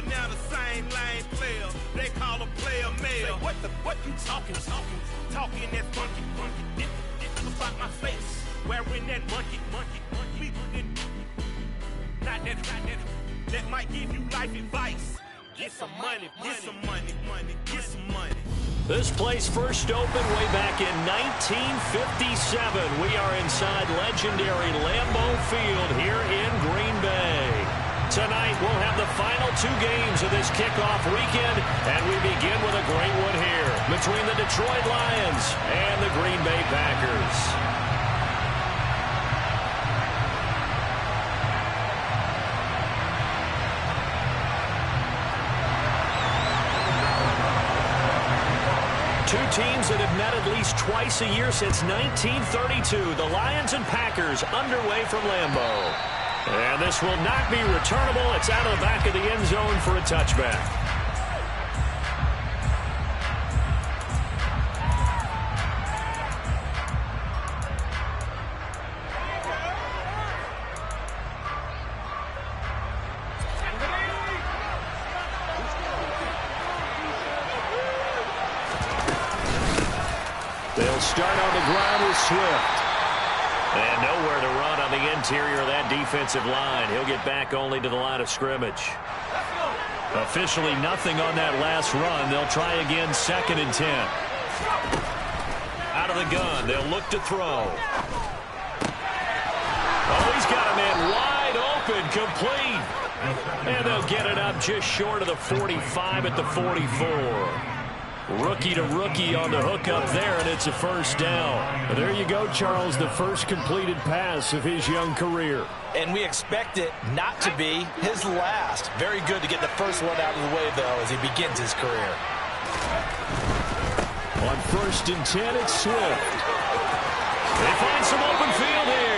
player, now the same lame player. They call a player male. What you talking? Talking that funky. It's about my face. Wearing that monkey. Not that might give you life advice. Get some money. This place first opened way back in 1957. We are inside legendary Lambeau Field here in Green Bay. Tonight we'll have the final two games of this kickoff weekend, and we begin with a great one here between the Detroit Lions and the Green Bay Packers. Two teams that have met at least twice a year since 1932. The Lions and Packers underway from Lambeau. And this will not be returnable. It's out of the back of the end zone for a touchback. They'll start on the ground with Swift. And nowhere to run on the interior of that defensive line. He'll get back only to the line of scrimmage. Officially nothing on that last run. They'll try again, 2nd and 10. Out of the gun, they'll look to throw. Oh, he's got a man wide open, complete. And they'll get it up just short of the 45 at the 44. Rookie to rookie on the hook up there, and it's a first down. There you go, Charles, the first completed pass of his young career. And we expect it not to be his last. Very good to get the first one out of the way, though, as he begins his career. On 1st and 10, it's Swift. They find some open field here.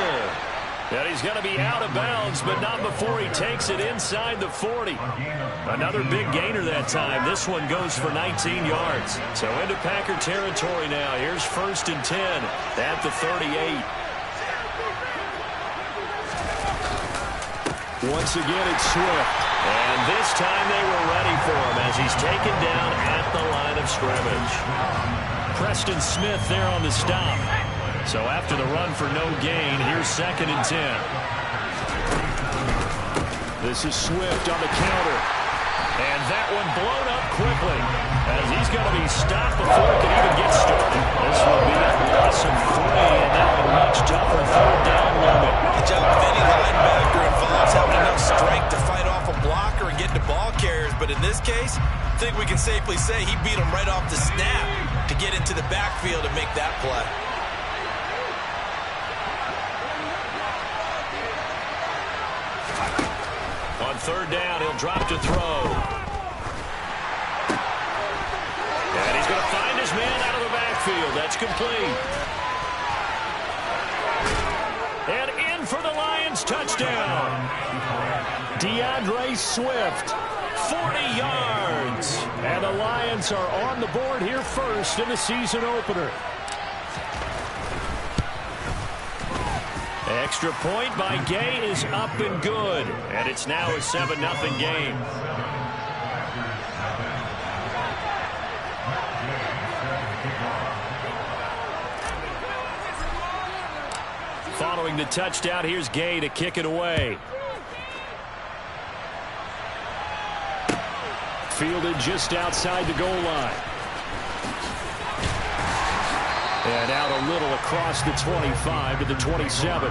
And he's going to be out of bounds, but not before he takes it inside the 40. Another big gainer that time. This one goes for 19 yards. So into Packer territory now. Here's 1st and 10 at the 38. Once again, it's Swift. And this time they were ready for him as he's taken down at the line of scrimmage. Preston Smith there on the stop. So after the run for no gain, here's 2nd and 10. This is Swift on the counter. And that one blown up quickly as he's going to be stopped before it can even get started. This will be a loss of 3, and now a much tougher 3rd down limit. The job of any linebacker involves having enough strength to fight off a blocker and get to ball carriers. But in this case, I think we can safely say he beat him right off the snap to get into the backfield and make that play. On 3rd down, he'll drop to throw. And he's going to find his man out of the backfield. That's complete. And in for the Lions touchdown. DeAndre Swift, 40 yards. And the Lions are on the board here first in the season opener. Extra point by Gay is up and good. And it's now a 7-0 game. Following the touchdown, here's Gay to kick it away. Fielded just outside the goal line. And out a little across the 25 to the 27.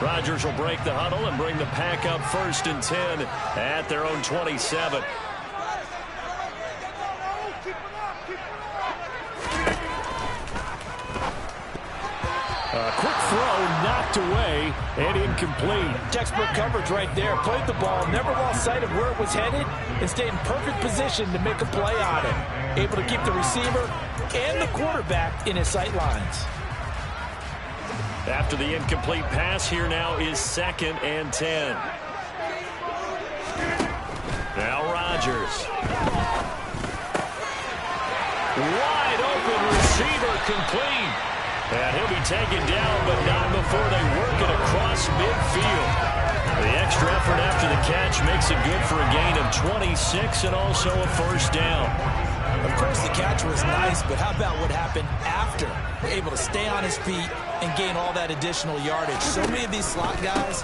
Rodgers will break the huddle and bring the Pack up 1st and 10 at their own 27. Quick throw knocked away and incomplete. Textbook coverage right there. Played the ball, never lost sight of where it was headed, and stayed in perfect position to make a play on it. Able to keep the receiver and the quarterback in his sight lines. After the incomplete pass, here now is 2nd and 10. Now Rodgers. Rodgers. Wide open receiver complete. And he'll be taken down, but not before they work it across midfield. The extra effort after the catch makes it good for a gain of 26 and also a first down. Of course, the catch was nice, but how about what happened after? Able to stay on his feet and gain all that additional yardage. So many of these slot guys,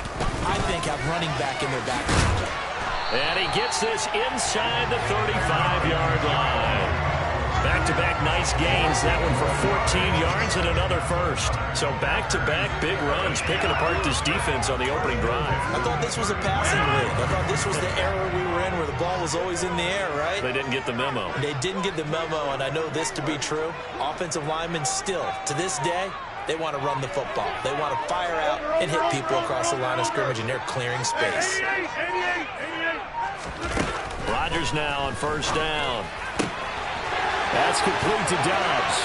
I think, have running back in their background. And he gets this inside the 35-yard line. Back-to-back nice gains. That one for 14 yards and another first. So back-to-back big runs, picking apart this defense on the opening drive. I thought this was a passing league. I thought this was the era we were in where the ball was always in the air, right? They didn't get the memo. They didn't get the memo, and I know this to be true. Offensive linemen still, to this day, they want to run the football. They want to fire out and hit people across the line of scrimmage, and they're clearing space. Rodgers now on first down. That's complete to Dobbs.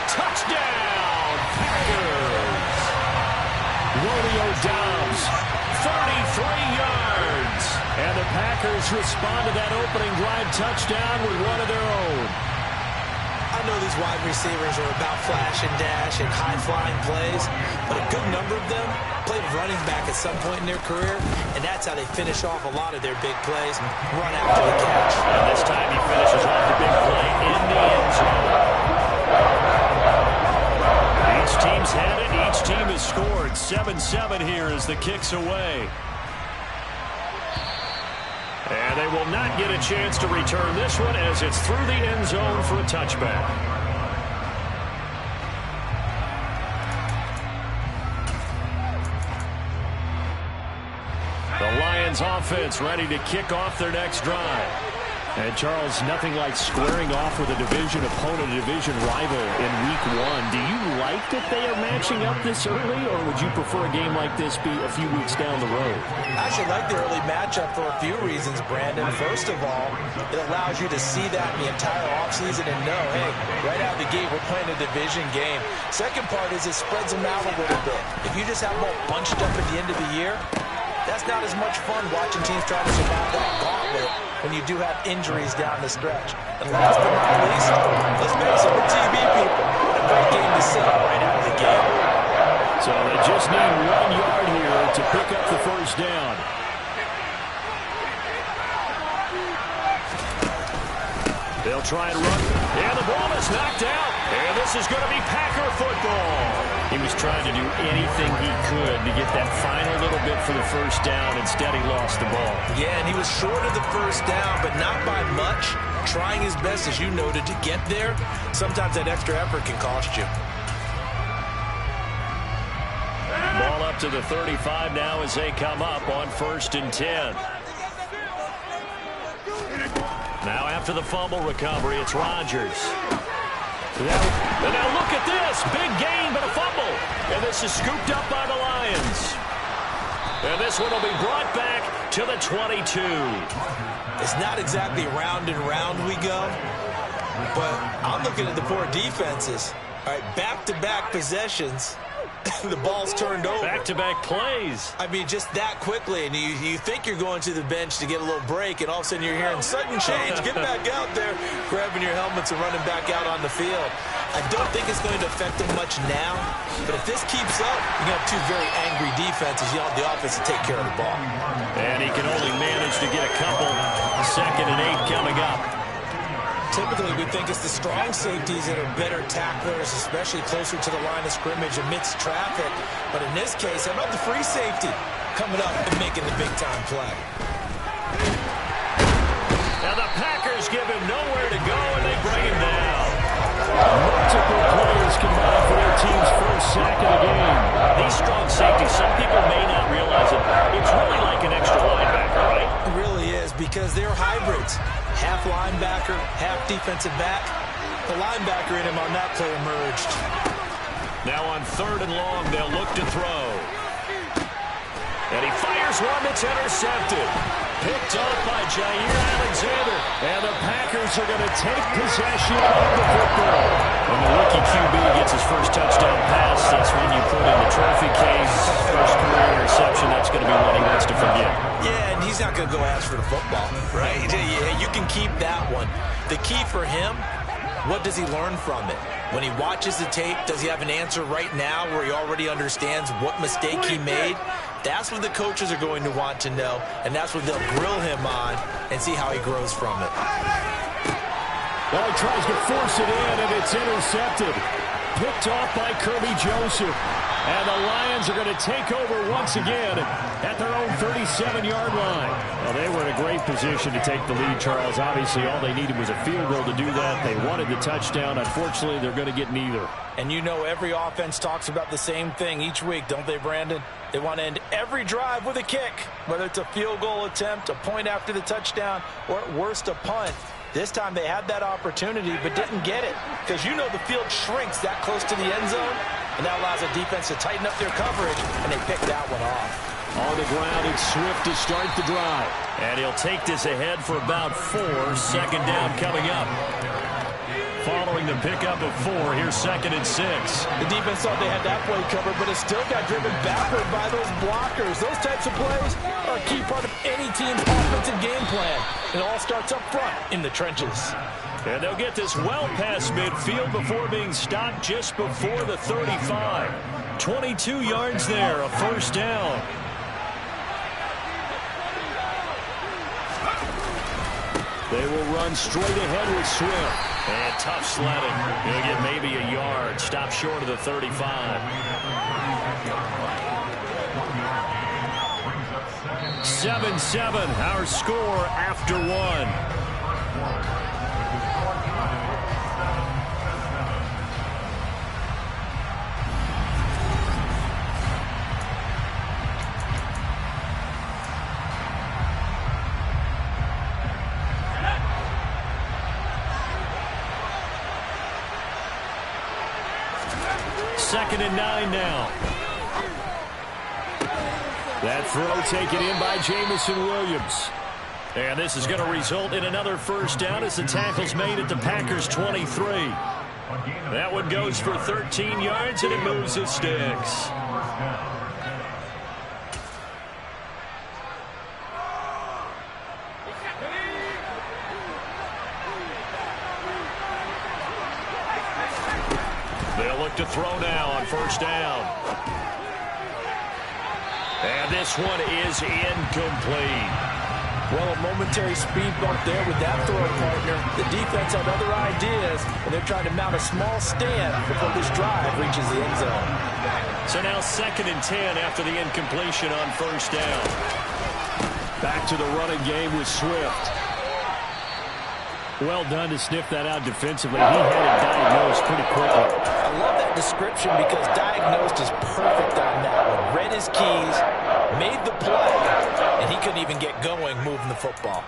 Touchdown, Packers! Romeo Dobbs, 33 yards. And the Packers respond to that opening drive touchdown with one of their own. I know these wide receivers are about flash and dash and high-flying plays, but a good number of them played running back at some point in their career, and that's how they finish off a lot of their big plays, run after the catch. And this time he finishes off the big play in the end zone. Each team's had it. Each team has scored. 7-7 here as the kick's away. And they will not get a chance to return this one as it's through the end zone for a touchback. The Lions offense ready to kick off their next drive. And, Charles, nothing like squaring off with a division opponent, a division rival in week one. Do you like that they are matching up this early, or would you prefer a game like this be a few weeks down the road? I actually like the early matchup for a few reasons, Brandon. First of all, it allows you to see that in the entire offseason and know, hey, right out of the gate, we're playing a division game. Second part is it spreads them out a little bit. If you just have them all bunched up at the end of the year, that's not as much fun watching teams try to survive that gauntlet when you do have injuries down the stretch. And last but not least, let's face it, we're TV people. What a great game to see right out of the game. So they just need 1 yard here to pick up the first down. They'll try and run. And the ball is knocked out. And this is going to be Packer football. He was trying to do anything he could to get that final little bit for the first down. Instead, he lost the ball. Yeah, and he was short of the first down, but not by much. Trying his best, as you noted, to get there. Sometimes that extra effort can cost you. Ball up to the 35 now as they come up on 1st and 10. Now after the fumble recovery, it's Rodgers. And now look at this. Big gain, but a fumble. And this is scooped up by the Lions. And this one will be brought back to the 22. It's not exactly round and round we go, but I'm looking at the poor defenses. All right, back-to-back possessions. The ball's turned over. Back-to-back plays. I mean, just that quickly, and you think you're going to the bench to get a little break, and all of a sudden you're hearing sudden change. Get back out there, grabbing your helmets and running back out on the field. I don't think it's going to affect them much now, but if this keeps up, you're going to have two very angry defenses. You want the offense to take care of the ball. And he can only manage to get a couple. 2nd and 8 coming up. Typically, we think it's the strong safeties that are better tacklers, especially closer to the line of scrimmage amidst traffic. But in this case, how about the free safety coming up and making the big-time play? Now the Packers give him nowhere to go, and they bring him down. Multiple players combined for their team's first sack of the game. These strong safeties, some people may not realize it. It's really like an extra linebacker, right? It really is, because they're hybrids. Half linebacker, half defensive back. The linebacker in him on that play emerged. Now on 3rd and long, they'll look to throw. And he fires one that's intercepted. Picked off by Jair Alexander. And the Packers Bengals are going to take possession of the football. When the rookie QB gets his first touchdown pass, that's when you put in the trophy case. First career interception, that's going to be one he wants to forget. Yeah, and he's not going to go ask for the football, right? Yeah, you can keep that one. The key for him, what does he learn from it? When he watches the tape, does he have an answer right now where he already understands what mistake he made? That's what the coaches are going to want to know, and that's what they'll grill him on and see how he grows from it. Well, he tries to force it in, and it's intercepted. Picked off by Kirby Joseph. And the Lions are going to take over once again at their own 37-yard line. Well, they were in a great position to take the lead, Charles. Obviously, all they needed was a field goal to do that. They wanted the touchdown. Unfortunately, they're going to get neither. And you know every offense talks about the same thing each week, don't they, Brandon? They want to end every drive with a kick, whether it's a field goal attempt, a point after the touchdown, or at worst, a punt. This time they had that opportunity but didn't get it because you know the field shrinks that close to the end zone, and that allows the defense to tighten up their coverage, and they picked that one off. On the ground, it's Swift to start the drive. And he'll take this ahead for about 4. Second down coming up. Following the pickup of 4, here's 2nd and 6. The defense thought they had that play covered, but it still got driven backward by those blockers. Those types of plays are a key part of any team's offensive game plan. It all starts up front in the trenches. And they'll get this well past midfield before being stopped just before the 35. 22 yards there, a first down. They will run straight ahead with Swift. And tough sledding. He'll get maybe a yard. Stop short of the 35. 7-7, our score after 1. Second and 9 now. That throw taken in by Jamison Williams. And this is going to result in another first down as the tackle's made at the Packers' 23. That one goes for 13 yards, and it moves the sticks. They'll look to throw now on first down. And this one is incomplete. Well, a momentary speed bump there with that throw partner. The defense had other ideas, and they're trying to mount a small stand before this drive reaches the end zone. So now 2nd and 10 after the incompletion on first down. Back to the running game with Swift. Well done to sniff that out defensively. He had it diagnosed pretty quickly. I love that description because diagnosed is perfect on that one. Read his keys, made the play, and he couldn't even get going moving the football.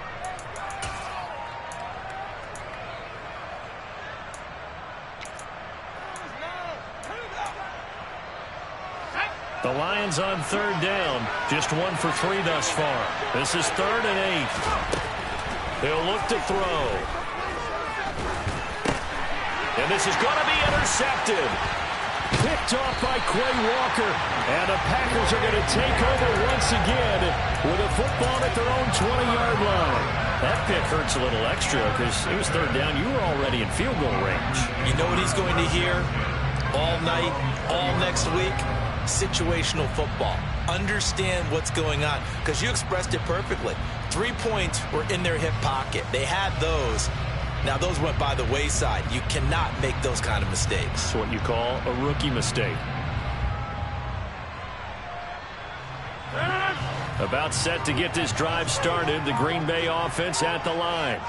The Lions on 3rd down. Just 1 for 3 thus far. This is 3rd and 8. They'll look to throw. And this is going to be intercepted. Picked off by Quay Walker. And the Packers are going to take over once again with a football at their own 20-yard line. That pick hurts a little extra because it was 3rd down. You were already in field goal range. You know what he's going to hear all night, all next week? Situational football. Understand what's going on because you expressed it perfectly. 3 points were in their hip pocket. They had those. Now, those went by the wayside. You cannot make those kind of mistakes. It's what you call a rookie mistake. About set to get this drive started. The Green Bay offense at the line.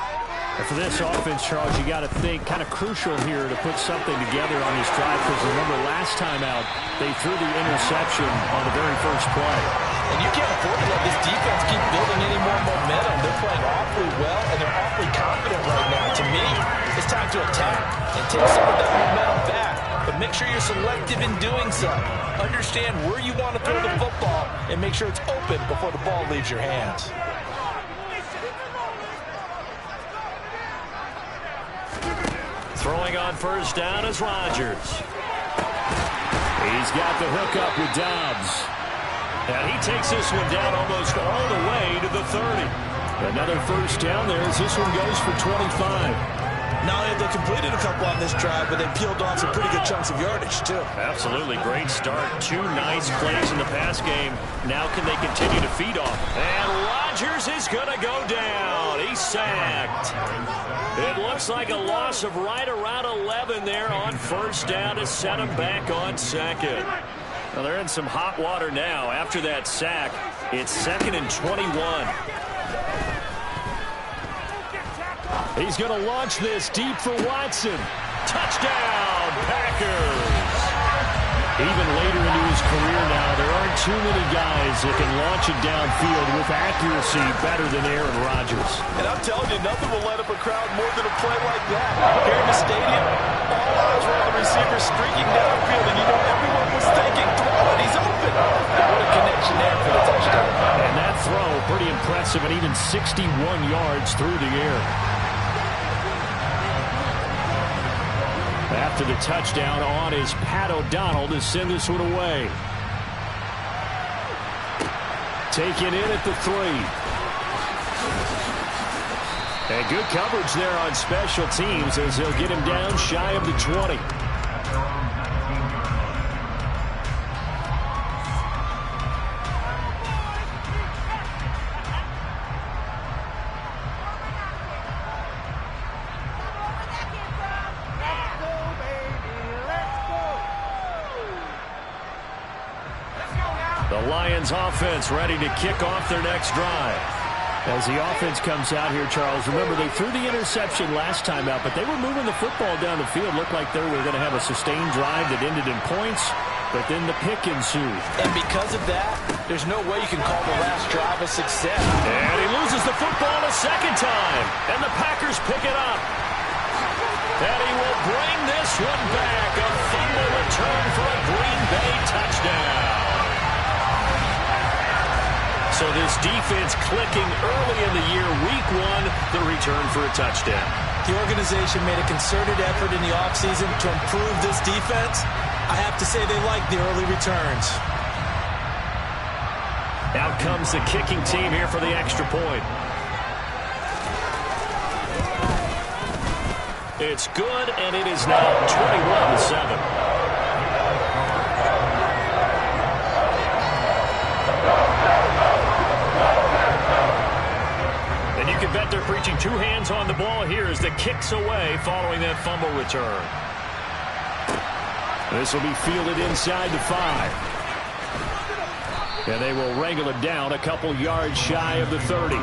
And for this offense, Charles, you got to think kind of crucial here to put something together on this drive because remember last time out, they threw the interception on the very first play. And you can't afford to let this defense keep building any more momentum. They're playing awfully well, and they're awfully confident right now. To me, it's time to attack and take some of that momentum back. But make sure you're selective in doing so. Understand where you want to throw the football and make sure it's open before the ball leaves your hands. Throwing on first down is Rodgers. He's got the hook up with Dobbs. And he takes this one down almost all the way to the 30. Another first down there as this one goes for 25. Not only have they completed a couple on this drive, but they peeled off some pretty good chunks of yardage, too. Absolutely. Great start. 2 nice plays in the pass game. Now can they continue to feed off? And Rodgers is going to go down. He's sacked. It looks like a loss of right around 11 there on first down to set him back on second. Well, they're in some hot water now. After that sack, it's 2nd and 21. He's going to launch this deep for Watson. Touchdown, Packers. Even later into his career now, there aren't too many guys that can launch it downfield with accuracy better than Aaron Rodgers. And I'm telling you, nothing will light up a crowd more than a play like that. Here in the stadium, all eyes were on the receiver streaking downfield, and you know everyone was thinking, throw it, he's open. What a connection there for the touchdown. And that throw, pretty impressive, and even 61 yards through the air. After the touchdown, on is Pat O'Donnell to send this one away. Taken in at the 3. And good coverage there on special teams as they'll get him down shy of the 20. The Lions offense ready to kick off their next drive. As the offense comes out here, Charles, remember they threw the interception last time out, but they were moving the football down the field. Looked like they were going to have a sustained drive that ended in points, but then the pick ensued. And because of that, there's no way you can call the last drive a success. And he loses the football a second time, and the Packers pick it up. And he will bring this one back. A fumble return for a Green Bay touchdown. So this defense clicking early in the year, week 1, the return for a touchdown. The organization made a concerted effort in the offseason to improve this defense. I have to say they like the early returns. Out comes the kicking team here for the extra point. It's good, and it is now 21-7. And you can bet they're preaching 2 hands on the ball here as the kick's away following that fumble return. This will be fielded inside the 5. And they will wrangle it down a couple yards shy of the 30.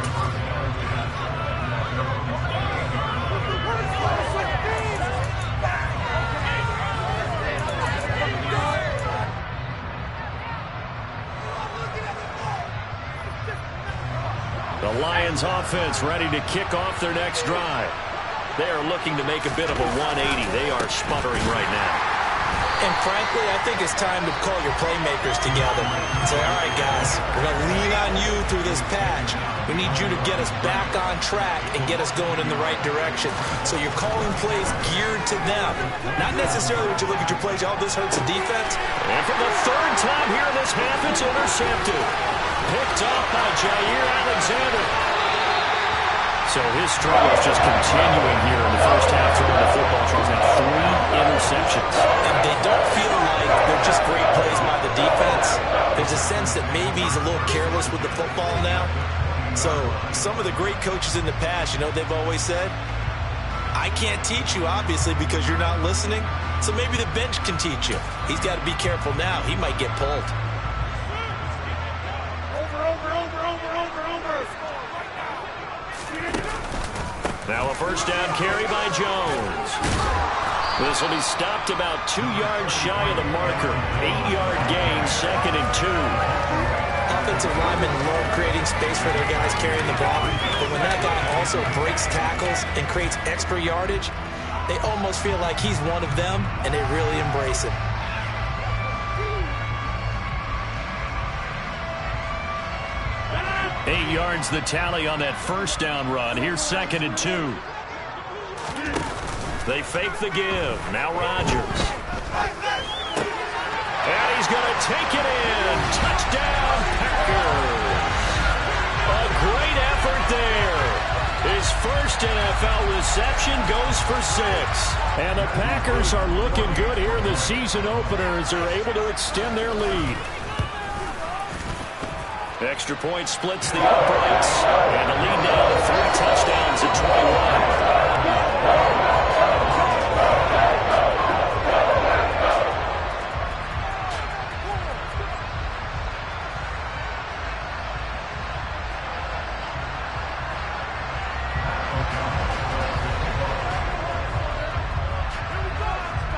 The Lions offense ready to kick off their next drive. They are looking to make a bit of a 180. They are sputtering right now. And frankly, I think it's time to call your playmakers together and say, all right, guys, we're going to lean on you through this patch. We need you to get us back on track and get us going in the right direction. So you're calling plays geared to them. Not necessarily when you look at your plays, oh, this hurts the defense. And for the 3rd time here in this half, it's intercepted. Picked off by Jair Alexander. So his struggle is just continuing here in the first half, throwing the football. Charles had 3 interceptions. And they don't feel like they're just great plays by the defense. There's a sense that maybe he's a little careless with the football now. So some of the great coaches in the past, you know, they've always said, I can't teach you, obviously, because you're not listening. So maybe the bench can teach you. He's got to be careful now. He might get pulled. Now a first down carry by Jones. This will be stopped about 2 yards shy of the marker. 8-yard gain, 2nd and 2. Offensive linemen love creating space for their guys carrying the ball. But when that guy also breaks tackles and creates extra yardage, they almost feel like he's one of them, and they really embrace him. Eight yards the tally on that first down run. Here's 2nd and 2. They fake the give. Now Rodgers. And he's going to take it in. Touchdown, Packers. A great effort there. His first NFL reception goes for 6. And the Packers are looking good here in the season opener as they're able to extend their lead. Extra point splits the uprights. And a lead now to 3 touchdowns at 21.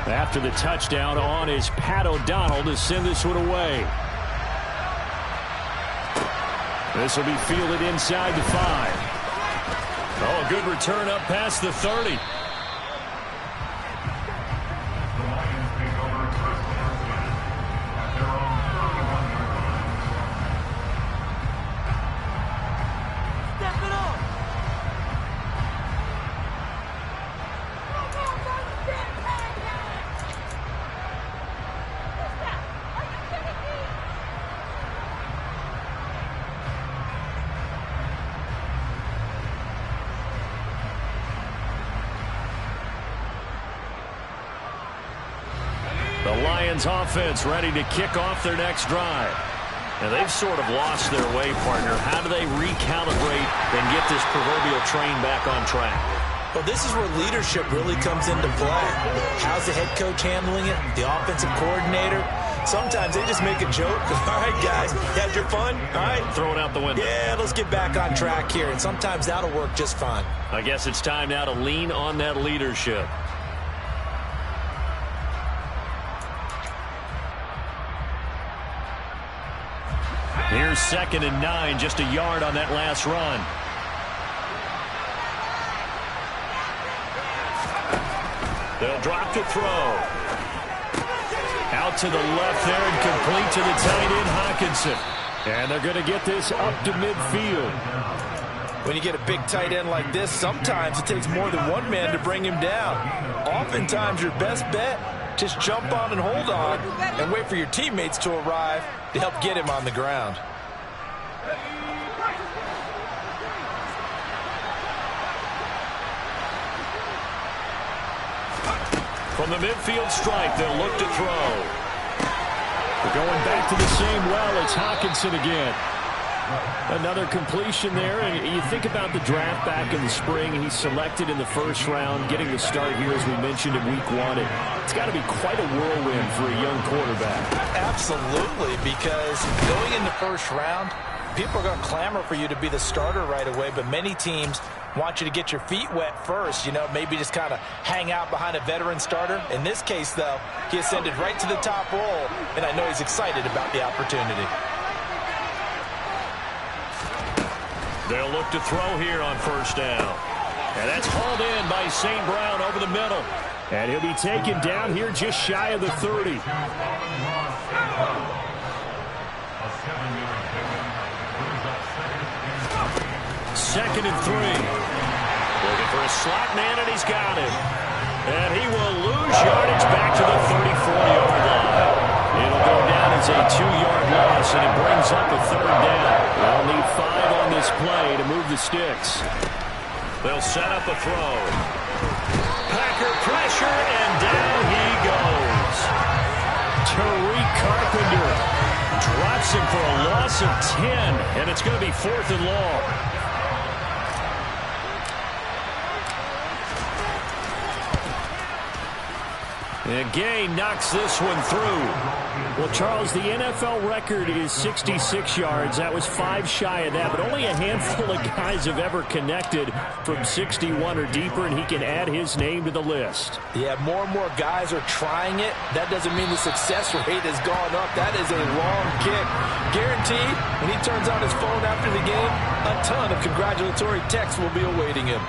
After the touchdown on is Pat O'Donnell to send this one away. This will be fielded inside the 5. Oh, a good return up past the 30. Offense ready to kick off their next drive. Now they've sort of lost their way, partner. How do they recalibrate and get this proverbial train back on track? Well, this is where leadership really comes into play. How's the head coach handling it? The offensive coordinator? Sometimes they just make a joke. All right, guys, you had your fun? All right. Throw it out the window. Yeah, let's get back on track here. And sometimes that'll work just fine. I guess it's time now to lean on that leadership. Here's 2nd and 9, just a yard on that last run. They'll drop to throw. Out to the left there and complete to the tight end, Hawkinson. And they're going to get this up to midfield. When you get a big tight end like this, sometimes it takes more than one man to bring him down. Oftentimes your best bet, just jump on and hold on and wait for your teammates to arrive to help get him on the ground. From the midfield stripe, they'll look to throw. They're going back to the same well. It's Hawkinson again. Another completion there, and you think about the draft back in the spring. He's selected in the first round, getting the start here, as we mentioned, in week 1. It's got to be quite a whirlwind for a young quarterback. Absolutely, because going in the first round, people are going to clamor for you to be the starter right away, but many teams want you to get your feet wet first, maybe just kind of hang out behind a veteran starter. In this case, though, he ascended right to the top roll, and I know he's excited about the opportunity. They'll look to throw here on first down. And that's hauled in by St. Brown over the middle. And he'll be taken down here just shy of the 30. 2nd and 3. Looking for a slot man, and he's got him. And he will lose yardage back to the 34-yard line. It'll go down as a 2-yard loss, and it brings up a 3rd down. They'll need 5 on this play to move the sticks. They'll set up a throw. Packer pressure, and down he goes. Tariq Carpenter drops him for a loss of 10, and it's going to be 4th and long. And Gay knocks this one through. Well, Charles, the NFL record is 66 yards. That was 5 shy of that, but only a handful of guys have ever connected from 61 or deeper, and he can add his name to the list. Yeah, more and more guys are trying it. That doesn't mean the success rate has gone up. That is a long kick. Guaranteed, when he turns on his phone after the game, a ton of congratulatory texts will be awaiting him.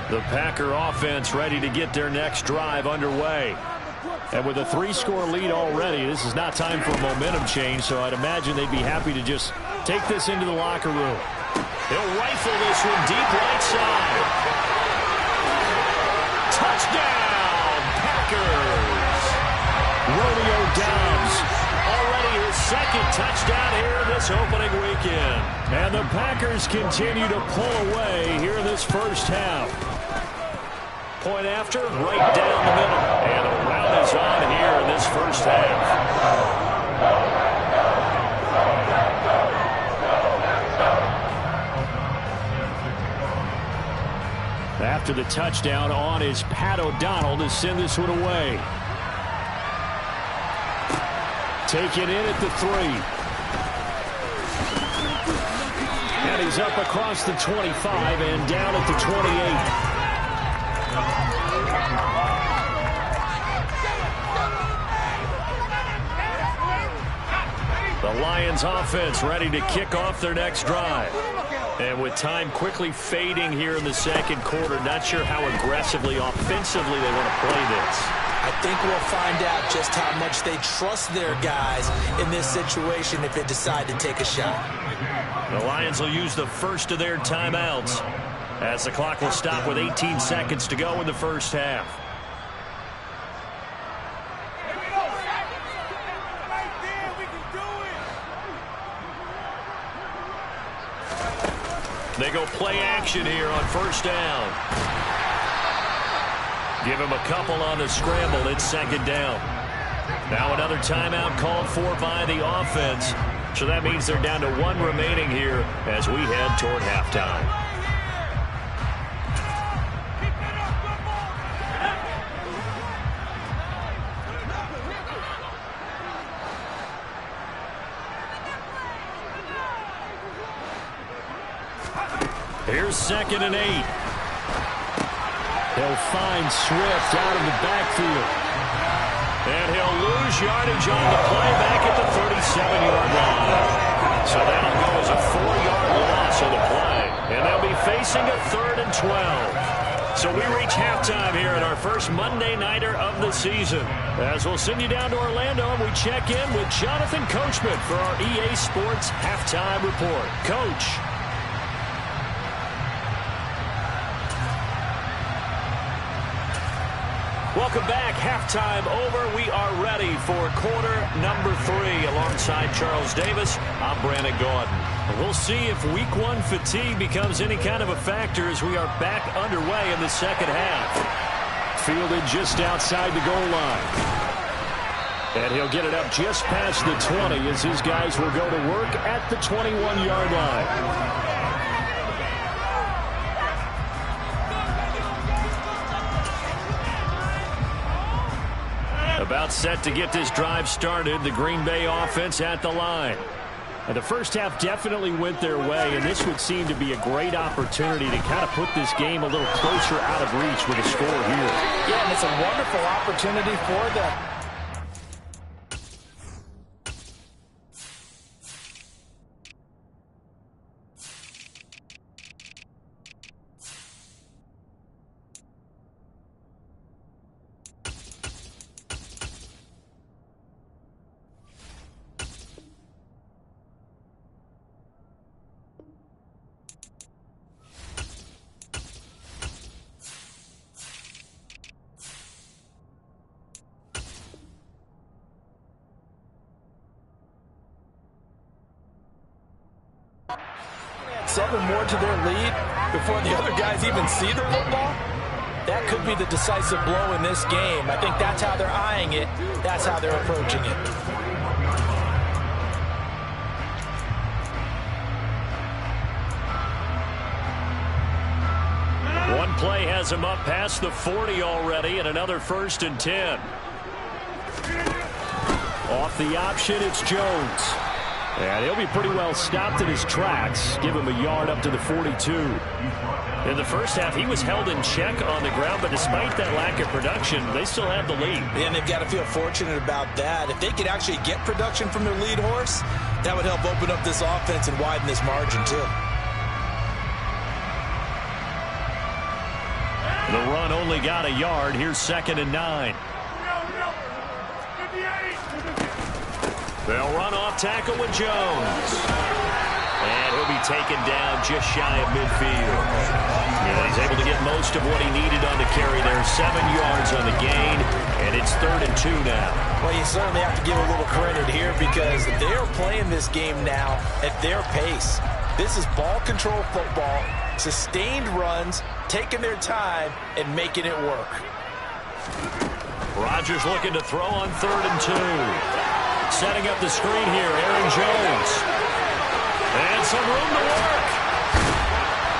The Packer offense ready to get their next drive underway. And with a 3-score lead already, this is not time for a momentum change, so I'd imagine they'd be happy to just take this into the locker room. He'll rifle this one deep right side. Touchdown, Packers! Romeo Doubs, already his second touchdown here this opening weekend. And the Packers continue to pull away here in this first half. Point after, right down the middle. And a rout is on here in this first half. After the touchdown, on is Pat O'Donnell to send this one away. Taken in at the 3. And he's up across the 25 and down at the 28. The Lions offense ready to kick off their next drive. And with time quickly fading here in the second quarter, not sure how aggressively, offensively they want to play this. I think we'll find out just how much they trust their guys in this situation if they decide to take a shot. The Lions will use the first of their timeouts as the clock will stop with 18 seconds to go in the first half. They go play action here on first down. Give him a couple on the scramble. It's second down. Now another timeout called for by the offense. So that means they're down to 1 remaining here as we head toward halftime. Here's 2nd and 8. He'll find Swift out of the backfield. And he'll lose yardage on the play back at the 37-yard line. So that'll go as a 4-yard loss on the play. And they'll be facing a 3rd and 12. So we reach halftime here in our first Monday Nighter of the season. As we'll send you down to Orlando and we check in with Jonathan Coachman for our EA Sports Halftime Report. Coach. Welcome back. Halftime over. We are ready for quarter number 3. Alongside Charles Davis, I'm Brandon Gordon. We'll see if week 1 fatigue becomes any kind of a factor as we are back underway in the second half. Fielded just outside the goal line. And he'll get it up just past the 20 as his guys will go to work at the 21-yard line. About set to get this drive started, the Green Bay offense at the line. And the first half definitely went their way, and this would seem to be a great opportunity to kind of put this game a little closer out of reach with a score here. Yeah, and it's a wonderful opportunity for them. Seven more to their lead before the other guys even see the football. That could be the decisive blow in this game. I think that's how they're eyeing it. That's how they're approaching it. One play has him up past the 40 already, and another 1st and 10. Off the option, it's Jones. And he'll be pretty well stopped in his tracks. Give him a yard up to the 42. In the first half, he was held in check on the ground, but despite that lack of production, they still have the lead. And they've got to feel fortunate about that. If they could actually get production from their lead horse, that would help open up this offense and widen this margin, too. The run only got a yard. Here's 2nd and 9. They'll run off tackle with Jones. And he'll be taken down just shy of midfield. Yeah, he's able to get most of what he needed on the carry there. 7 yards on the gain, and it's 3rd and 2 now. Well, you certainly have to give a little credit here because they're playing this game now at their pace. This is ball control football, sustained runs, taking their time, and making it work. Rodgers looking to throw on 3rd and 2. Setting up the screen here, Aaron Jones. And some room to work.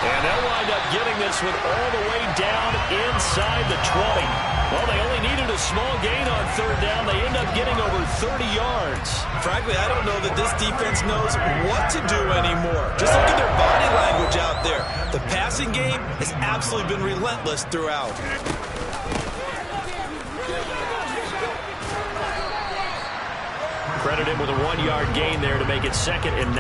And they'll wind up getting this one all the way down inside the 20. Well, they only needed a small gain on 3rd down. They end up getting over 30 yards. Frankly, I don't know that this defense knows what to do anymore. Just look at their body language out there. The passing game has absolutely been relentless throughout. Credit him with a 1-yard gain there to make it 2nd and 9.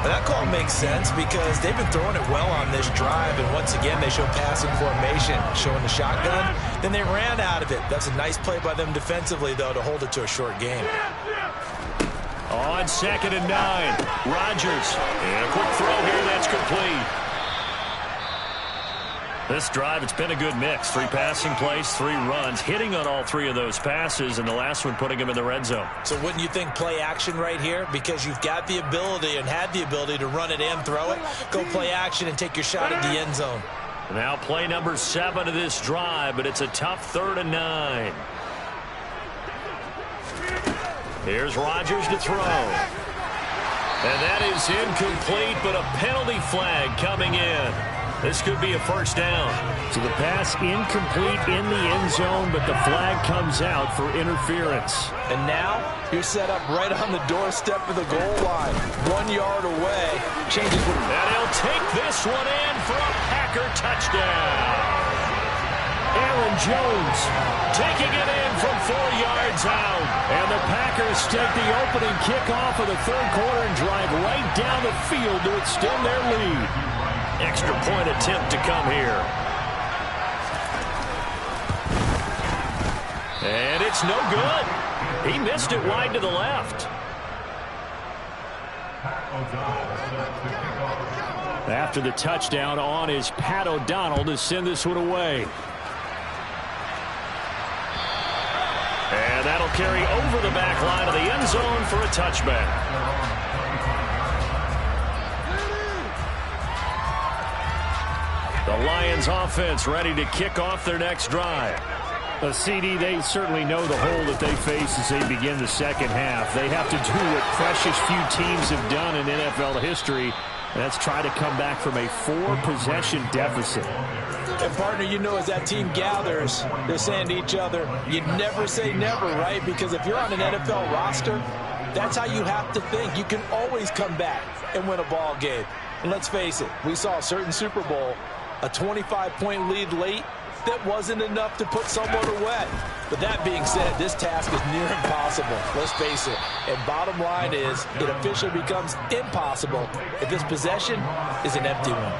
That call makes sense because they've been throwing it well on this drive, and once again they show passing formation, showing the shotgun. Then they ran out of it. That's a nice play by them defensively, though, to hold it to a short game. On 2nd and 9, Rodgers. And a quick throw here, that's complete. This drive, it's been a good mix. 3 passing plays, 3 runs, hitting on all 3 of those passes, and the last one putting him in the red zone. So wouldn't you think play action right here? Because you've got the ability and had the ability to run it and throw it. Go play action and take your shot at the end zone. Now play number 7 of this drive, but it's a tough 3rd and 9. Here's Rodgers to throw. And that is incomplete, but a penalty flag coming in. This could be a 1st down. So the pass incomplete in the end zone, but the flag comes out for interference. And now you're set up right on the doorstep of the goal line. 1 yard away. Changes. And he'll take this one in for a Packer touchdown. Aaron Jones taking it in from 4 yards out. And the Packers take the opening kickoff of the 3rd quarter and drive right down the field to extend their lead. Extra point attempt to come here. And it's no good. He missed it wide to the left. After the touchdown on is Pat O'Donnell to send this one away. And that'll carry over the back line of the end zone for a touchback. The Lions offense ready to kick off their next drive. CD, they certainly know the hole that they face as they begin the 2nd half. They have to do what precious few teams have done in NFL history, and that's try to come back from a 4-possession deficit. And, partner, you know, as that team gathers, they're saying to each other, you never say never, right? Because if you're on an NFL roster, that's how you have to think. You can always come back and win a ball game. And let's face it, we saw a certain Super Bowl, a 25-point lead late, that wasn't enough to put someone away. But that being said, this task is near impossible. Let's face it. And bottom line is, it officially becomes impossible if this possession is an empty one.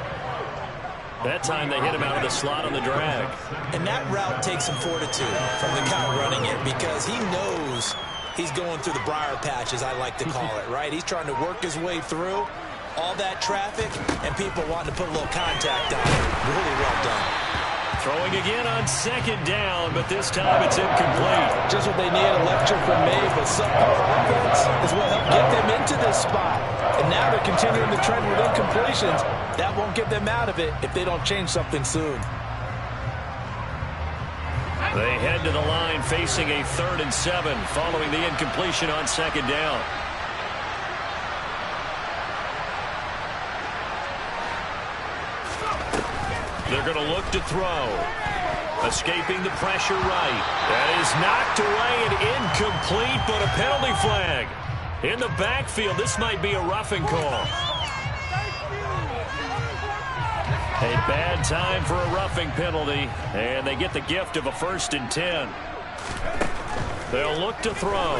That time they hit him out of the slot on the drag. And that route takes some fortitude from the guy running it because he knows he's going through the briar patch, as I like to call it, right? He's trying to work his way through all that traffic and people wanting to put a little contact on it. Really well done. Throwing again on 2nd down, but this time it's incomplete. Just what they need, a lecture from me, but subpar offense is what helped get them into this spot. And now they're continuing the trend with incompletions. That won't get them out of it if they don't change something soon. They head to the line facing a 3rd and 7 following the incompletion on 2nd down. They're going to look to throw. Escaping the pressure right. That is knocked away and incomplete, but a penalty flag. In the backfield, this might be a roughing call. A bad time for a roughing penalty, and they get the gift of a 1st and 10. They'll look to throw.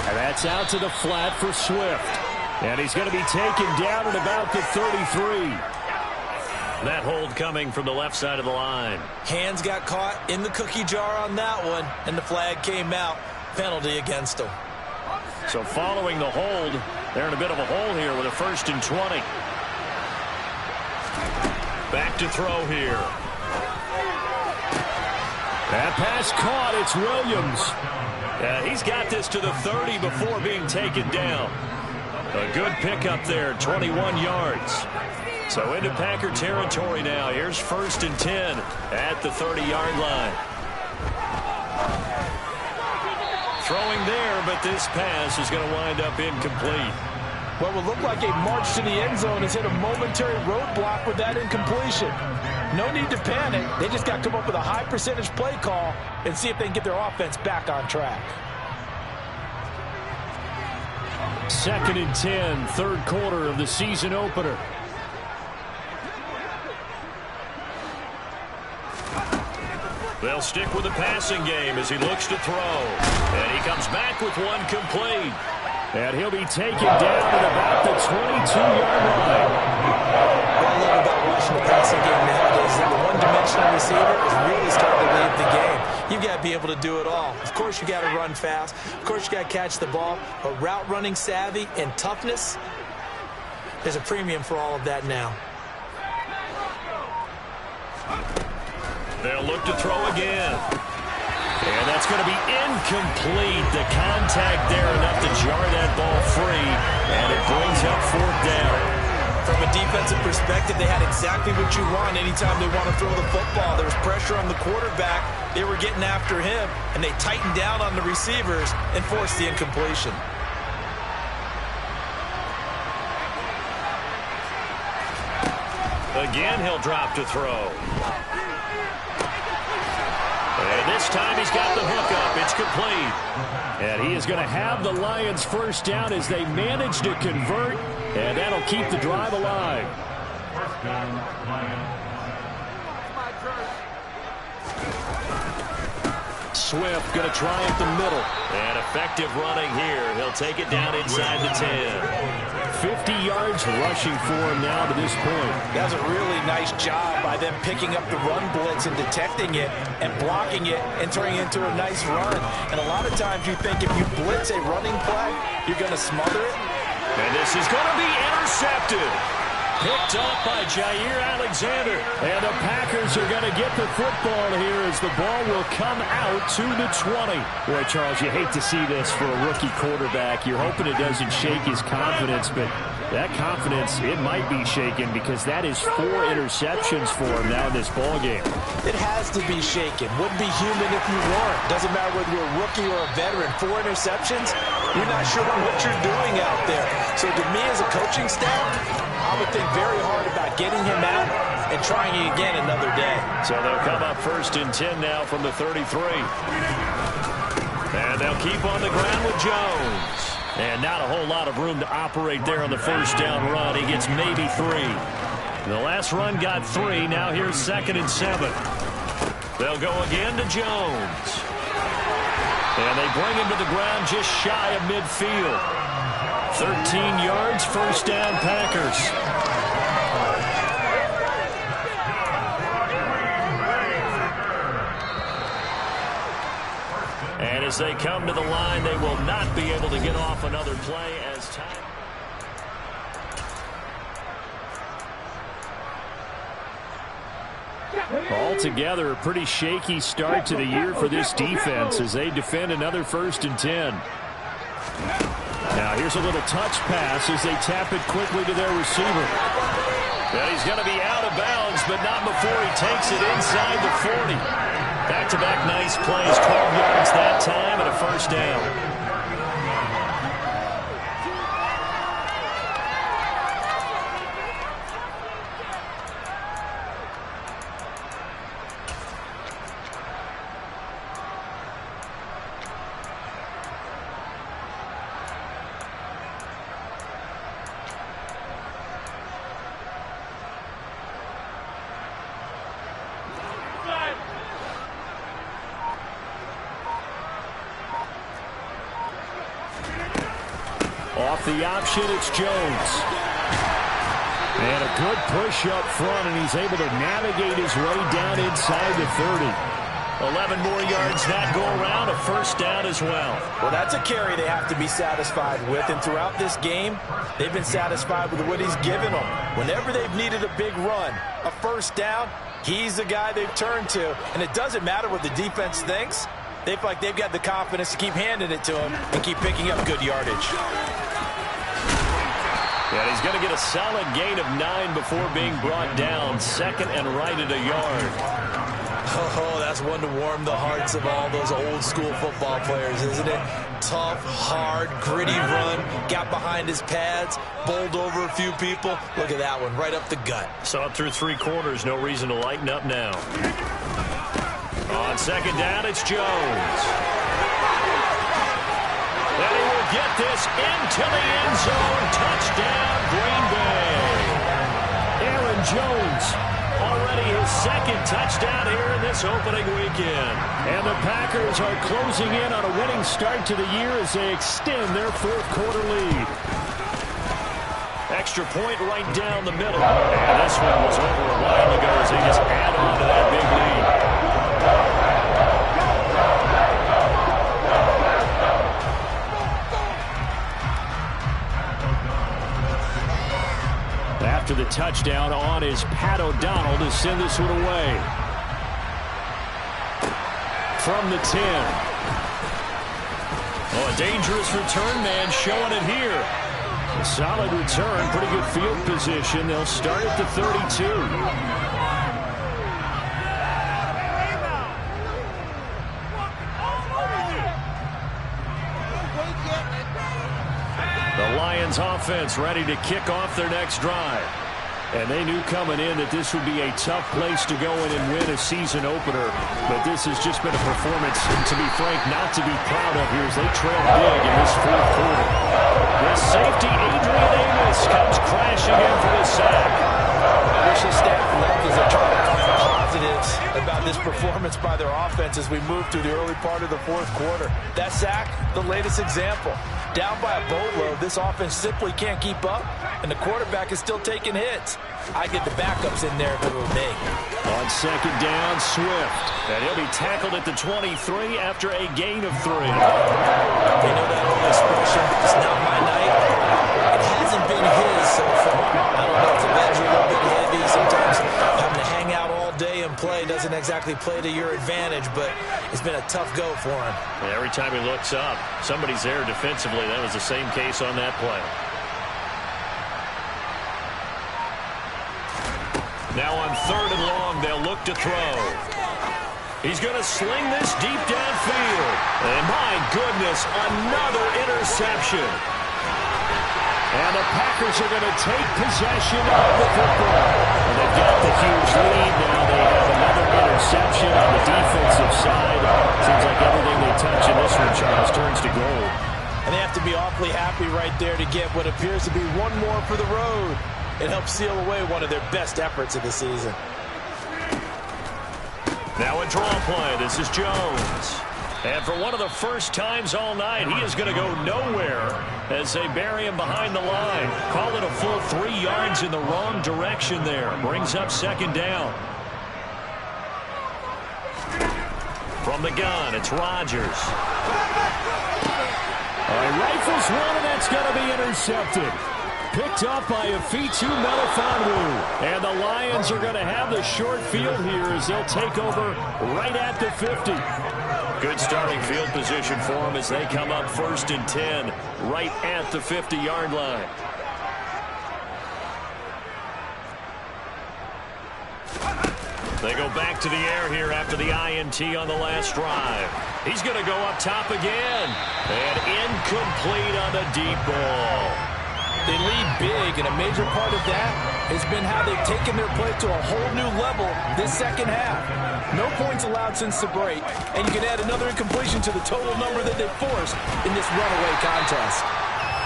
And that's out to the flat for Swift. And he's going to be taken down at about the 33. That hold coming from the left side of the line. Hands got caught in the cookie jar on that one, and the flag came out. Penalty against them. So following the hold, they're in a bit of a hole here with a 1st and 20. Back to throw here. That pass caught. It's Williams. He's got this to the 30 before being taken down. A good pickup there, 21 yards. So into Packer territory now. Here's 1st and 10 at the 30-yard line. Throwing there, but this pass is going to wind up incomplete. What would look like a march to the end zone has hit a momentary roadblock with that incompletion. No need to panic. They just got to come up with a high percentage play call and see if they can get their offense back on track. 2nd and 10, 3rd quarter of the season opener. They'll stick with the passing game as he looks to throw. And he comes back with one complete. And he'll be taken down at about the 22-yard line. What I love about watching the passing game nowadays is that the one-dimensional receiver is really starting to lead the game. You've got to be able to do it all. Of course, you got to run fast. Of course, you got to catch the ball. But route running savvy and toughness, there's a premium for all of that now. They'll look to throw again. And that's going to be incomplete. The contact there enough to jar that ball free. And it brings up 4th down. From a defensive perspective, they had exactly what you want anytime they want to throw the football. There was pressure on the quarterback. They were getting after him, and they tightened down on the receivers and forced the incompletion. Again, he'll drop to throw. And this time he's got the hook up. It's complete. And he is going to have the Lions 1st down as they manage to convert. And that'll keep the drive alive. Swift going to try at the middle. And effective running here. He'll take it down inside the 10. 50 yards rushing for him now to this point. That was a really nice job by them picking up the run blitz and detecting it and blocking it and turning it into a nice run. And a lot of times you think if you blitz a running play, you're going to smother it. And this is going to be intercepted. Picked up by Jair Alexander. And the Packers are going to get the football here as the ball will come out to the 20. Boy, Charles, you hate to see this for a rookie quarterback. You're hoping it doesn't shake his confidence, but that confidence, it might be shaken because that is 4 interceptions for him now in this ball game. It has to be shaken. Wouldn't be human if you weren't. Doesn't matter whether you're a rookie or a veteran. 4 interceptions, you're not sure what you're doing out there. So to me as a coaching staff, I would think very hard about getting him out and trying it again another day. So they'll come up 1st and 10 now from the 33. And they'll keep on the ground with Jones. And not a whole lot of room to operate there on the 1st down run. He gets maybe 3. The last run got 3. Now here's 2nd and 7. They'll go again to Jones. And they bring him to the ground just shy of midfield. 13 yards, 1st down Packers. And as they come to the line, they will not be able to get off another play as time. Altogether, a pretty shaky start to the year for this defense as they defend another 1st and 10. Now here's a little touch pass as they tap it quickly to their receiver. Well, he's going to be out of bounds, but not before he takes it inside the 40. Back-to-back nice plays, 12 yards that time and a 1st down. Off the option, it's Jones. And a good push up front, and he's able to navigate his way down inside the 30. 11 more yards that go around, a first down as well. Well, that's a carry they have to be satisfied with, and throughout this game, they've been satisfied with what he's given them. Whenever they've needed a big run, a first down, he's the guy they've turned to, and it doesn't matter what the defense thinks. They feel like they've got the confidence to keep handing it to him and keep picking up good yardage. And he's going to get a solid gain of 9 before being brought down. Second and right at a yard. Oh, that's one to warm the hearts of all those old school football players, isn't it? Tough, hard, gritty run, got behind his pads, bowled over a few people. Look at that one, right up the gut. Saw it through 3 quarters, no reason to lighten up now. On second down, it's Jones. And he will get this into the end zone. Touchdown, Green Bay. Aaron Jones. Already his second touchdown here in this opening weekend. And the Packers are closing in on a winning start to the year as they extend their fourth quarter lead. Extra point right down the middle. And this one was over a while ago as they just add on to that big lead. After the touchdown on is Pat O'Donnell to send this one away. From the 10. Oh, a dangerous return man showing it here. A solid return, pretty good field position. They'll start at the 32. The Lions offense ready to kick off their next drive. And they knew coming in that this would be a tough place to go in and win a season opener. But this has just been a performance, to be frank, not to be proud of here as they trail big in this fourth quarter. The safety, Adrian Amos, comes crashing in for the sack. I wish the staff left as they try to find positives about this performance by their offense as we move through the early part of the fourth quarter. That sack, the latest example. Down by a boatload, this offense simply can't keep up, and the quarterback is still taking hits. I get the backups in there if it were me. On second down, Swift. And he'll be tackled at the 23 after a gain of 3. You know that old expression, it's not my night. It hasn't been his so far. I don't know if the beds are a little bit heavy. Sometimes having to hang out all day and play doesn't exactly play to your advantage, but it's been a tough go for him. And every time he looks up, somebody's there defensively. That was the same case on that play. Now on third and long, they'll look to throw. He's going to sling this deep downfield. And my goodness, another interception. And the Packers are going to take possession of the football. And they've got the huge lead now. They have another interception on the defensive side. Seems like everything they touch in this one, Charles, turns to gold. And they have to be awfully happy right there to get what appears to be one more for the road. It helps seal away one of their best efforts of the season. Now a draw play. This is Jones. And for one of the first times all night, he is going to go nowhere as they bury him behind the line. Call it a full 3 yards in the wrong direction there. Brings up second down. From the gun, it's Rodgers. Rifles one, and that's going to be intercepted. Picked up by Afitu Melifonwu. And the Lions are going to have the short field here as they'll take over right at the 50. Good starting field position for them as they come up 1st and 10 right at the 50-yard line. They go back to the air here after the INT on the last drive. He's going to go up top again. And incomplete on the deep ball. They lead big, and a major part of that has been how they've taken their play to a whole new level this second half. No points allowed since the break, and you can add another incompletion to the total number that they've forced in this runaway contest.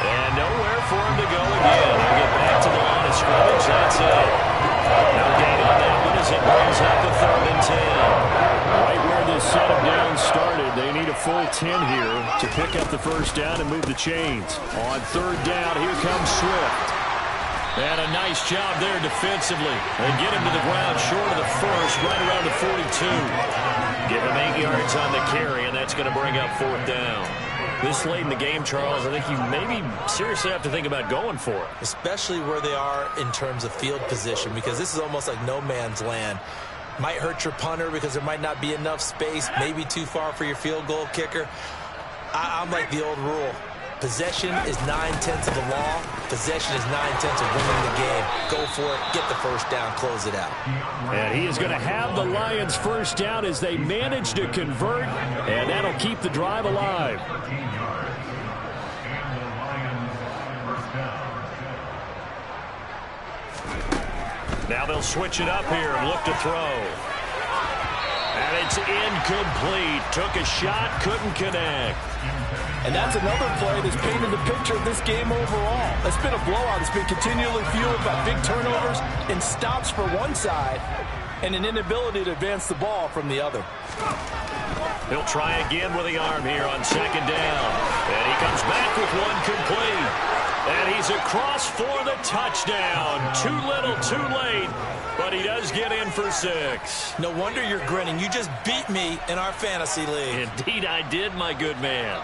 And nowhere for him to go again. He'll get back to the line of scrimmage. That's it. No gain on that one as it brings up the 3rd and 10. Right where this set of downs started, they need a full 10 here to pick up the first down and move the chains. On 3rd down, here comes Swift. And a nice job there defensively. They get him to the ground short of the first, right around the 42. Give him 8 yards on the carry, and that's going to bring up 4th down. This late in the game, Charles, I think you maybe seriously have to think about going for it. Especially where they are in terms of field position, because this is almost like no man's land. Might hurt your punter because there might not be enough space, maybe too far for your field goal kicker. I'm like the old rule. Possession is 9/10 of the law. Possession is 9/10 of winning the game. Go for it. Get the first down. Close it out. And he is going to have the Lions first down as they manage to convert, and that'll keep the drive alive. Now they'll switch it up here and look to throw. And it's incomplete. Took a shot, couldn't connect. And that's another play that's painted the picture of this game overall. It's been a blowout. It's been continually fueled by big turnovers and stops for one side and an inability to advance the ball from the other. He'll try again with the arm here on 2nd down. And he comes back with one complete. And he's across for the touchdown. Too little, too late. But he does get in for 6. No wonder you're grinning. You just beat me in our fantasy league. Indeed I did, my good man.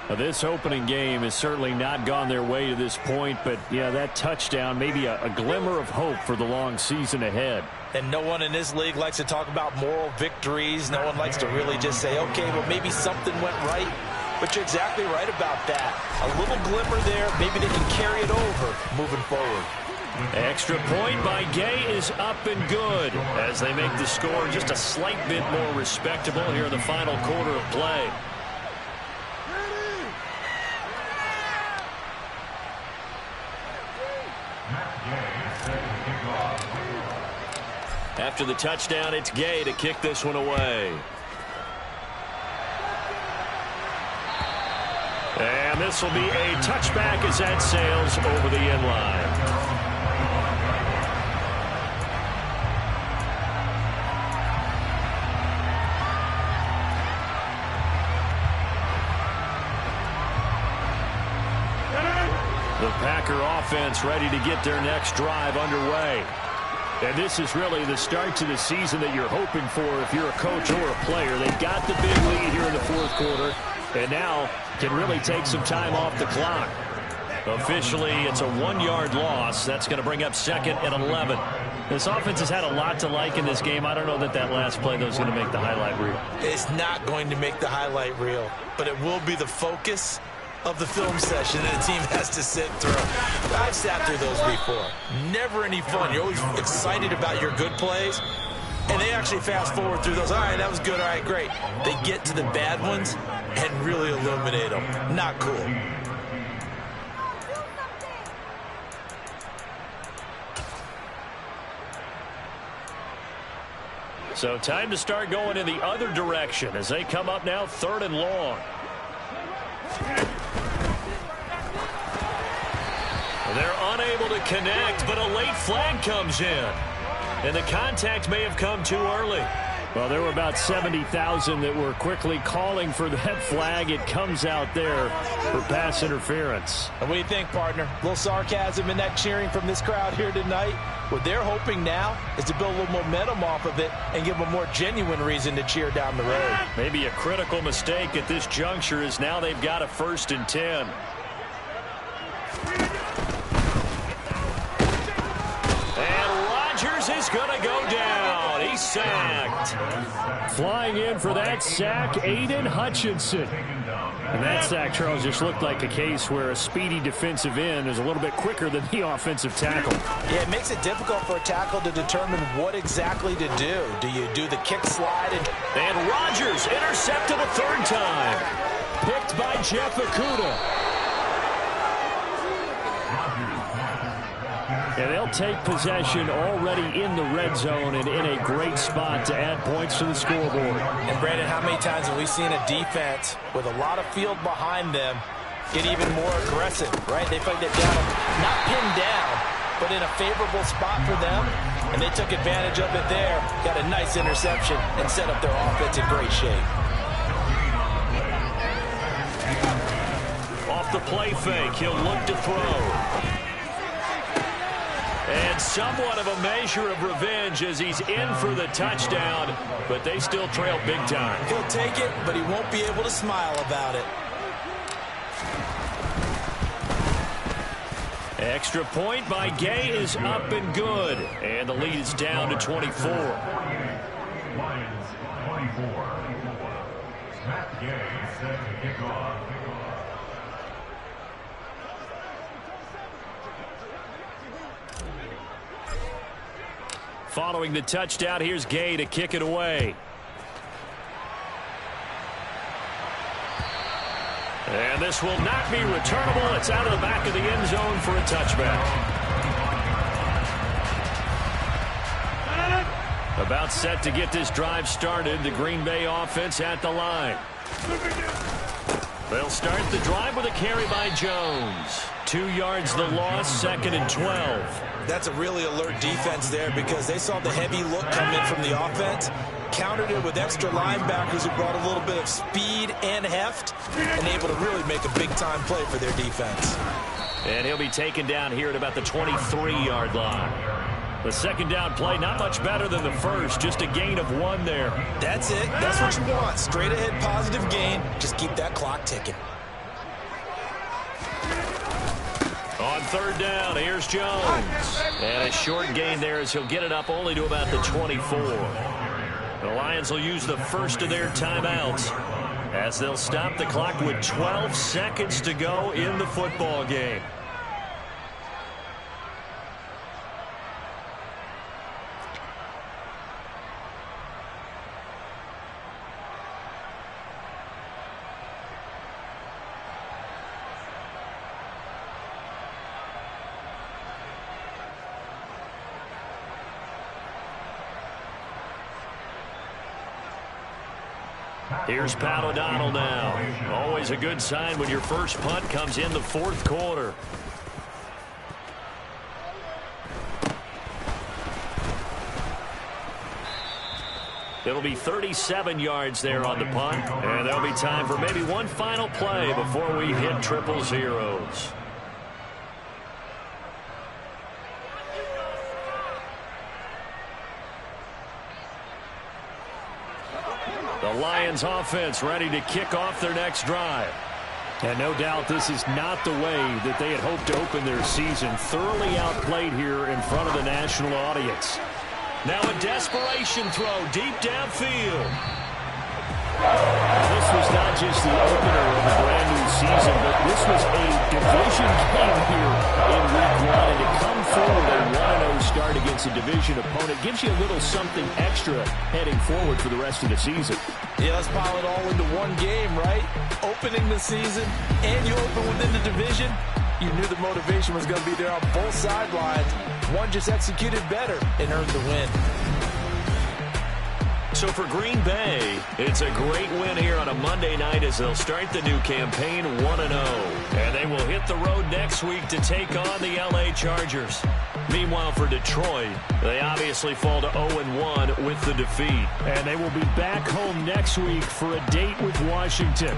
Now, this opening game has certainly not gone their way to this point, but, yeah, that touchdown, maybe a glimmer of hope for the long season ahead. And no one in this league likes to talk about moral victories. No one likes to really just say, okay, well, maybe something went right. But you're exactly right about that. A little glimmer there. Maybe they can carry it over moving forward. Extra point by Gay is up and good as they make the score just a slight bit more respectable here in the final quarter of play. After the touchdown, it's Gay to kick this one away. And this will be a touchback as that sails over the end line. The Packer offense ready to get their next drive underway. And this is really the start to the season that you're hoping for if you're a coach or a player. They've got the big lead here in the 4th quarter, and now can really take some time off the clock. Officially, it's a 1-yard loss. That's going to bring up 2nd and 11. This offense has had a lot to like in this game. I don't know that that last play, though, is going to make the highlight reel. It's not going to make the highlight reel, but it will be the focus of the film session that the team has to sit through. I've sat through those before. Never any fun. You're always excited about your good plays, and they actually fast forward through those. All right, that was good. All right, great. They get to the bad ones and really illuminate them. Not cool. So time to start going in the other direction as they come up now 3rd and long. They're unable to connect, but a late flag comes in. And the contact may have come too early. Well, there were about 70,000 that were quickly calling for that flag. It comes out there for pass interference. And what do you think, partner? A little sarcasm in that cheering from this crowd here tonight. What they're hoping now is to build a little momentum off of it and give them a more genuine reason to cheer down the road. Maybe a critical mistake at this juncture is now they've got a 1st and 10. Is going to go down. He's sacked. Flying in for that sack, Aiden Hutchinson. And that sack, Charles, just looked like a case where a speedy defensive end is a little bit quicker than the offensive tackle. Yeah, it makes it difficult for a tackle to determine what exactly to do. Do you do the kick slide? And Rodgers intercepted a 3rd time. Picked by Jeff Okudah. And they'll take possession already in the red zone and in a great spot to add points to the scoreboard. And, Brandon, how many times have we seen a defense with a lot of field behind them get even more aggressive, right? They played it down, not pinned down, but in a favorable spot for them, and they took advantage of it there, got a nice interception, and set up their offense in great shape. Off the play fake, he'll look to throw. And somewhat of a measure of revenge as he's in for the touchdown, but they still trail big time. He'll take it, but he won't be able to smile about it. Extra point by Gay is up and good. And the lead is down to 24. Lions 24. Matt Gay set to kick off. Following the touchdown, here's Gay to kick it away. And this will not be returnable. It's out of the back of the end zone for a touchback. About set to get this drive started. The Green Bay offense at the line. They'll start the drive with a carry by Jones. 2 yards the loss, 2nd and 12. That's a really alert defense there because they saw the heavy look come in from the offense, countered it with extra linebackers who brought a little bit of speed and heft, and able to really make a big-time play for their defense. And he'll be taken down here at about the 23-yard line. The second down play, not much better than the first, just a gain of 1 there. That's it. That's what you want. Straight ahead positive gain. Just keep that clock ticking. On third down, here's Jones. And a short gain there as he'll get it up only to about the 24. The Lions will use the first of their timeouts as they'll stop the clock with 12 seconds to go in the football game. Here's Pat O'Donnell now. Always a good sign when your first punt comes in the fourth quarter. It'll be 37 yards there on the punt. And there'll be time for maybe one final play before we hit triple zeros. The Lions offense ready to kick off their next drive. And no doubt this is not the way that they had hoped to open their season. Thoroughly outplayed here in front of the national audience. Now a desperation throw deep downfield. This was not just the opener of a brand new season, but this was a division game here in week 1. And to come forward a 1-0 start against a division opponent gives you a little something extra heading forward for the rest of the season. Yeah, let's pile it all into one game, right? Opening the season, and you open within the division. You knew the motivation was going to be there on both sidelines. One just executed better and earned the win. So for Green Bay, it's a great win here on a Monday night as they'll start the new campaign 1-0. And they will hit the road next week to take on the LA Chargers. Meanwhile, for Detroit, they obviously fall to 0-1 with the defeat. And they will be back home next week for a date with Washington.